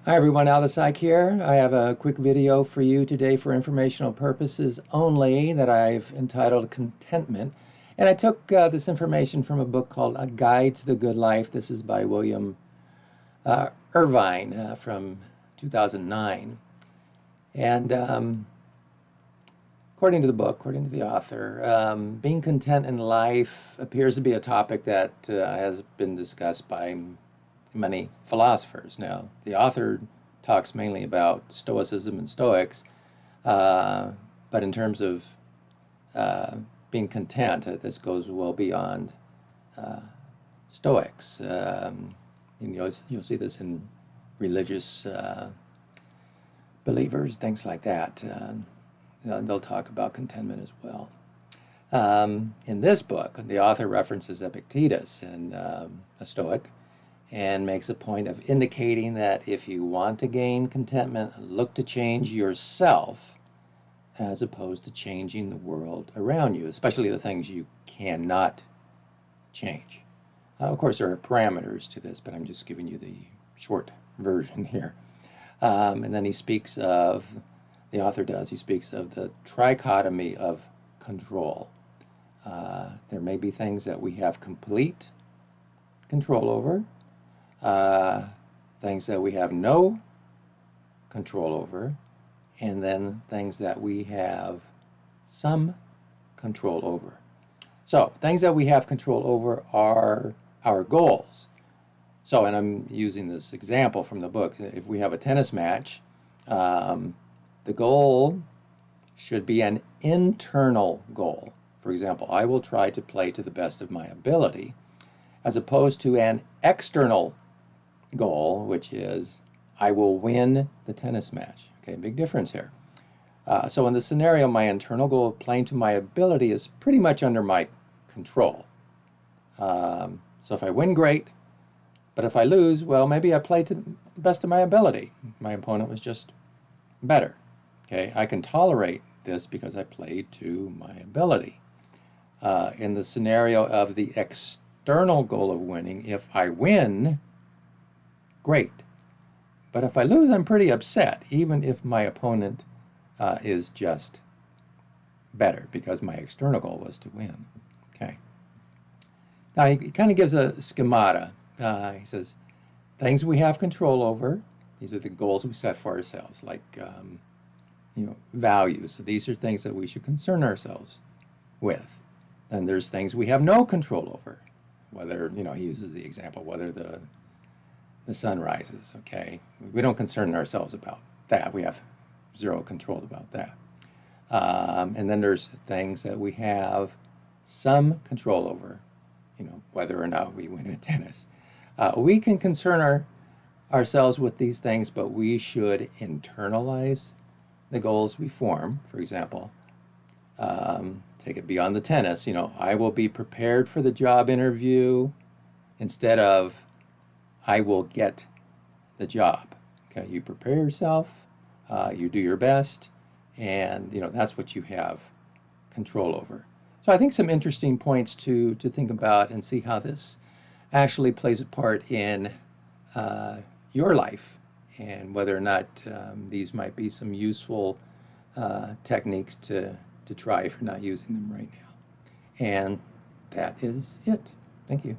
Hi everyone, Al the Psych here. I have a quick video for you today for informational purposes only that I've entitled Contentment. And I took this information from a book called A Guide to the Good Life. This is by William Irvine from 2009. And according to the book, according to the author, being content in life appears to be a topic that has been discussed by many philosophers. Now, the author talks mainly about Stoicism and Stoics, but in terms of being content, this goes well beyond Stoics. You'll see this in religious believers, things like that. They'll talk about contentment as well. In this book, the author references Epictetus, and a Stoic, and makes a point of indicating that if you want to gain contentment, look to change yourself as opposed to changing the world around you, especially the things you cannot change. Of course, there are parameters to this, but I'm just giving you the short version here. And then he speaks of, the author does, he speaks of the trichotomy of control. There may be things that we have complete control over, things that we have no control over, and then things that we have some control over. So things that we have control over are our goals. So, and I'm using this example from the book. If we have a tennis match, the goal should be an internal goal. For example, I will try to play to the best of my ability, as opposed to an external goal, which is I will win the tennis match. Okay, big difference here. So in the scenario, my internal goal of playing to my ability is pretty much under my control. So if I win, great. But if I lose, well, maybe I played to the best of my ability. My opponent was just better. Okay, I can tolerate this because I played to my ability. In the scenario of the external goal of winning, if I win, great. But if I lose, I'm pretty upset, even if my opponent is just better, because my external goal was to win. Okay. Now he kind of gives a schemata. He says, things we have control over, these are the goals we set for ourselves, like values. So these are things that we should concern ourselves with. Then there's things we have no control over, whether, he uses the example, whether the sun rises, okay? We don't concern ourselves about that. We have zero control about that. And then there's things that we have some control over, whether or not we win at tennis. We can concern ourselves with these things, but we should internalize the goals we form. For example, take it beyond the tennis, I will be prepared for the job interview instead of I will get the job. Okay, you prepare yourself, you do your best, and that's what you have control over. So I think some interesting points to think about and see how this actually plays a part in your life, and whether or not these might be some useful techniques to try if you're not using them right now. And that is it. Thank you.